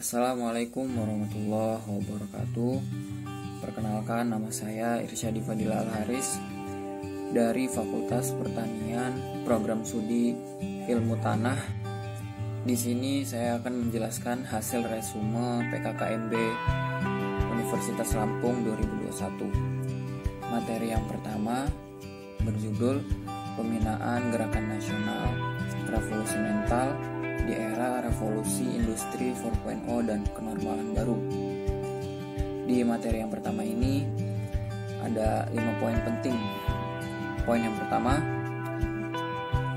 Assalamualaikum warahmatullahi wabarakatuh. Perkenalkan, nama saya Irsyadi Fadila Al-Haris dari Fakultas Pertanian Program Studi Ilmu Tanah. Di sini saya akan menjelaskan hasil resume PKKMB Universitas Lampung 2021. Materi yang pertama berjudul Pembinaan Gerakan Nasional Revolusi Mental di era revolusi industri 4.0 dan kenormalan baru. Di materi yang pertama ini ada 5 poin penting. Poin yang pertama,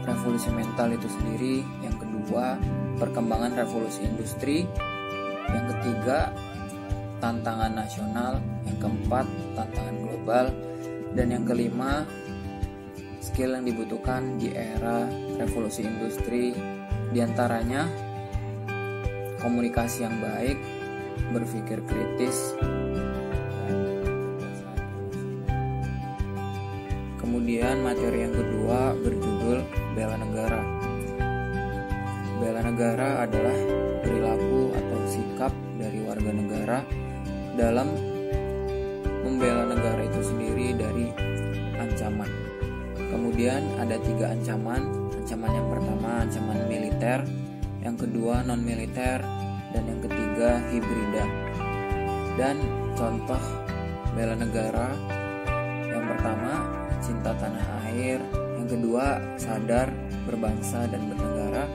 revolusi mental itu sendiri. Yang kedua, perkembangan revolusi industri. Yang ketiga, tantangan nasional. Yang keempat, tantangan global. Dan yang kelima, skill yang dibutuhkan di era revolusi industri. Di antaranya komunikasi yang baik, berpikir kritis, kemudian materi yang kedua berjudul bela negara. Bela negara adalah perilaku atau sikap dari warga negara dalam membela negara itu sendiri dari ancaman. Kemudian ada 3 ancaman. Ancaman yang pertama ancaman militer, yang kedua non militer, dan yang ketiga hibrida. Dan contoh bela negara, yang pertama cinta tanah air, yang kedua sadar berbangsa dan bernegara,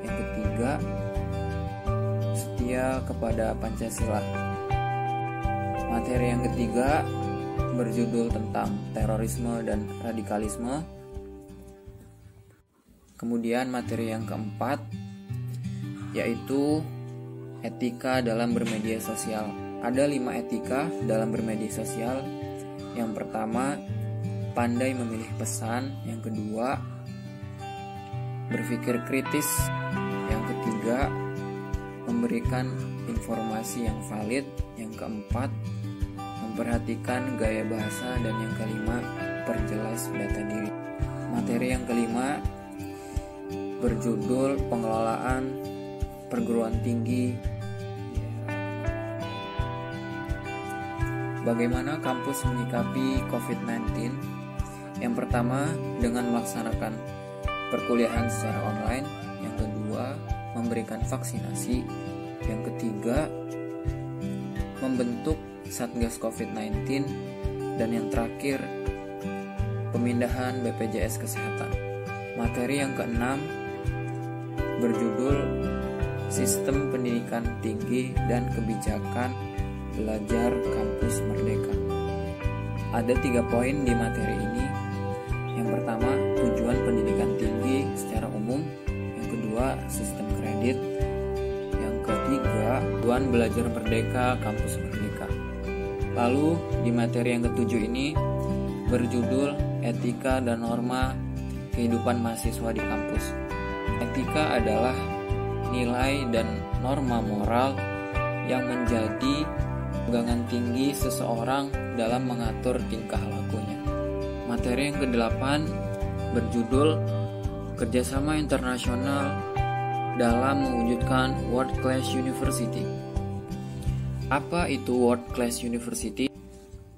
yang ketiga setia kepada Pancasila. Materi yang ketiga berjudul tentang terorisme dan radikalisme. Kemudian materi yang keempat yaitu etika dalam bermedia sosial. Ada 5 etika dalam bermedia sosial. Yang pertama, pandai memilih pesan. Yang kedua, berpikir kritis. Yang ketiga, memberikan informasi yang valid. Yang keempat, memperhatikan gaya bahasa. Dan yang kelima, perjelas data diri. Materi yang kelima berjudul pengelolaan perguruan tinggi. Bagaimana kampus menyikapi COVID-19? Yang pertama, dengan melaksanakan perkuliahan secara online. Yang kedua, memberikan vaksinasi. Yang ketiga, membentuk Satgas COVID-19. Dan yang terakhir, pemindahan BPJS Kesehatan. Materi yang keenam berjudul Sistem Pendidikan Tinggi dan Kebijakan Belajar Kampus Merdeka. Ada 3 poin di materi ini. Yang pertama, tujuan pendidikan tinggi secara umum. Yang kedua, sistem kredit. Yang ketiga, tujuan belajar merdeka kampus merdeka. Lalu di materi yang ketujuh ini berjudul Etika dan Norma Kehidupan Mahasiswa di Kampus. Etika adalah nilai dan norma moral yang menjadi pegangan tinggi seseorang dalam mengatur tingkah lakunya. Materi yang ke-8 berjudul Kerjasama Internasional dalam mewujudkan World Class University. Apa itu World Class University?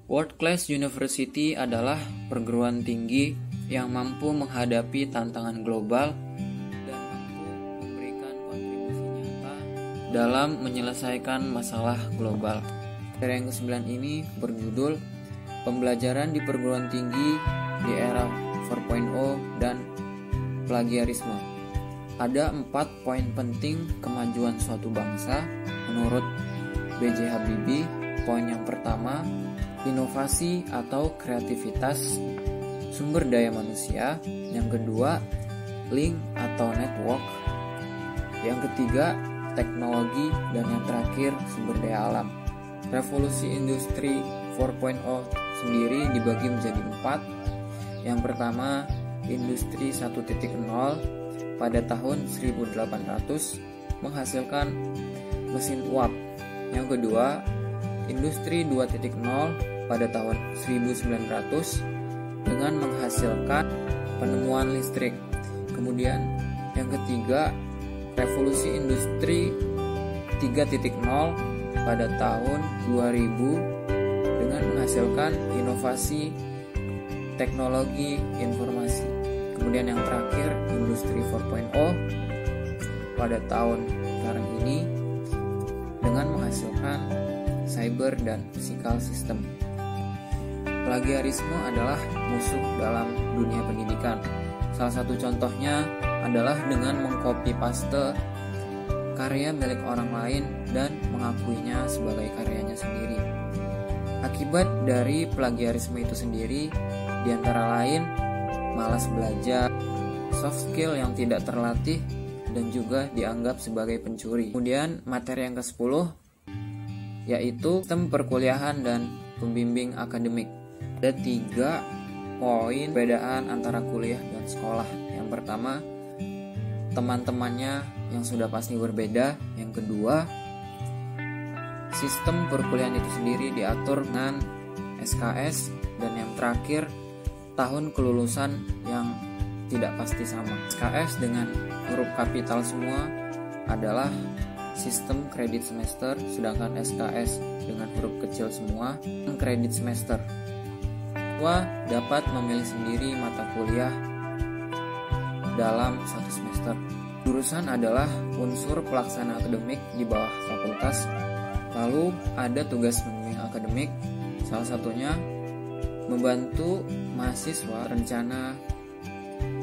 World Class University adalah perguruan tinggi yang mampu menghadapi tantangan global dan mampu memberikan kontribusi nyata dalam menyelesaikan masalah global. Materi yang ke-9 ini berjudul Pembelajaran di Perguruan Tinggi di Era 4.0 dan Plagiarisme. Ada 4 poin penting kemajuan suatu bangsa menurut B.J. Habibie. Poin yang pertama, inovasi atau kreativitas sumber daya manusia. Yang kedua, link atau network. Yang ketiga, teknologi. Dan yang terakhir, sumber daya alam. Revolusi industri 4.0 sendiri dibagi menjadi 4. Yang pertama, industri 1.0 pada tahun 1800 menghasilkan mesin uap. Yang kedua, industri 2.0 pada tahun 1900 dengan menghasilkan penemuan listrik. Kemudian yang ketiga, revolusi industri 3.0 pada tahun 2000 dengan menghasilkan inovasi teknologi informasi. Kemudian yang terakhir, Industri 4.0 pada tahun sekarang ini dengan menghasilkan cyber dan physical system. Plagiarisme adalah musuh dalam dunia pendidikan. Salah satu contohnya adalah dengan mengcopy paste karya milik orang lain dan mengakuinya sebagai karyanya sendiri. Akibat dari plagiarisme itu sendiri diantara lain malas belajar, soft skill yang tidak terlatih, dan juga dianggap sebagai pencuri. Kemudian materi yang ke-10 yaitu sistem perkuliahan dan pembimbing akademik. Ada 3 poin perbedaan antara kuliah dan sekolah. Yang pertama, teman-temannya yang sudah pasti berbeda. Yang kedua, sistem perkuliahan itu sendiri diatur dengan SKS. Dan yang terakhir, tahun kelulusan yang tidak pasti sama. SKS dengan huruf kapital semua adalah sistem kredit semester, sedangkan SKS dengan huruf kecil semua kredit semester. Siswa dapat memilih sendiri mata kuliah dalam satu semester. Jurusan adalah unsur pelaksana akademik di bawah fakultas. Lalu ada tugas pembimbing akademik, salah satunya membantu mahasiswa rencana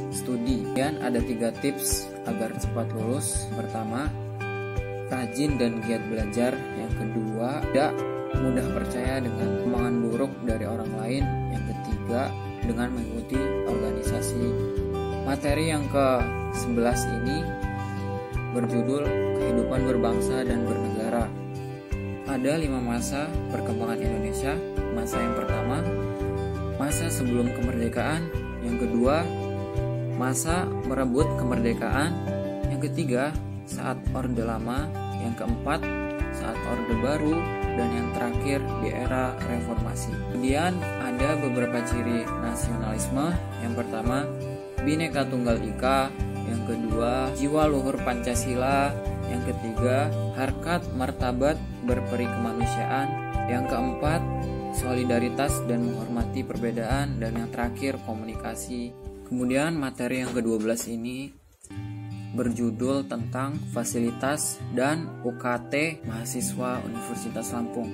studi. Dan ada 3 tips agar cepat lulus. Pertama, rajin dan giat belajar. Yang kedua, tidak mudah percaya dengan omongan buruk dari orang lain. Yang ketiga, dengan mengikuti organisasi. Materi yang ke-11 ini berjudul Kehidupan Berbangsa dan Bernegara. Ada 5 masa perkembangan Indonesia. Masa yang pertama, masa sebelum kemerdekaan. Yang kedua, masa merebut kemerdekaan. Yang ketiga, saat Orde Lama. Yang keempat, saat Orde Baru. Dan yang terakhir, di era reformasi. Kemudian ada beberapa ciri nasionalisme. Yang pertama, Bhinneka Tunggal Ika. Yang kedua, jiwa luhur Pancasila. Yang ketiga, harkat martabat berperi kemanusiaan. Yang keempat, solidaritas dan menghormati perbedaan. Dan yang terakhir, komunikasi. Kemudian materi yang ke-12 ini berjudul tentang fasilitas dan UKT mahasiswa Universitas Lampung.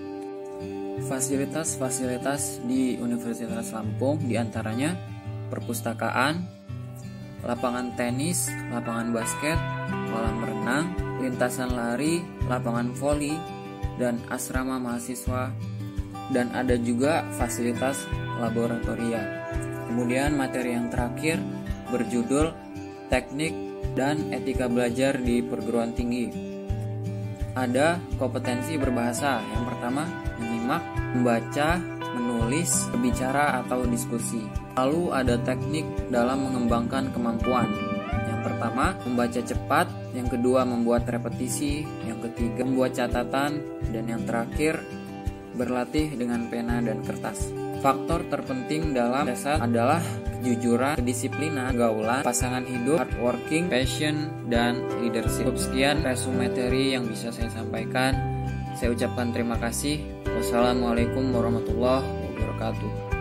Fasilitas-fasilitas di Universitas Lampung diantaranya perpustakaan, lapangan tenis, lapangan basket, kolam renang, lintasan lari, lapangan voli, dan asrama mahasiswa. Dan ada juga fasilitas laboratoria. Kemudian materi yang terakhir berjudul teknik dan etika belajar di perguruan tinggi. Ada kompetensi berbahasa. Yang pertama, menyimak, membaca, menulis, berbicara atau diskusi. Lalu ada teknik dalam mengembangkan kemampuan. Yang pertama, membaca cepat. Yang kedua, membuat repetisi. Yang ketiga, membuat catatan. Dan yang terakhir, berlatih dengan pena dan kertas. Faktor terpenting dalam dasar adalah kejujuran, kedisiplinan, pergaulan, pasangan hidup, hardworking, passion, dan leadership. Sekian resume materi yang bisa saya sampaikan. Saya ucapkan terima kasih. Wassalamualaikum warahmatullahi wabarakatuh.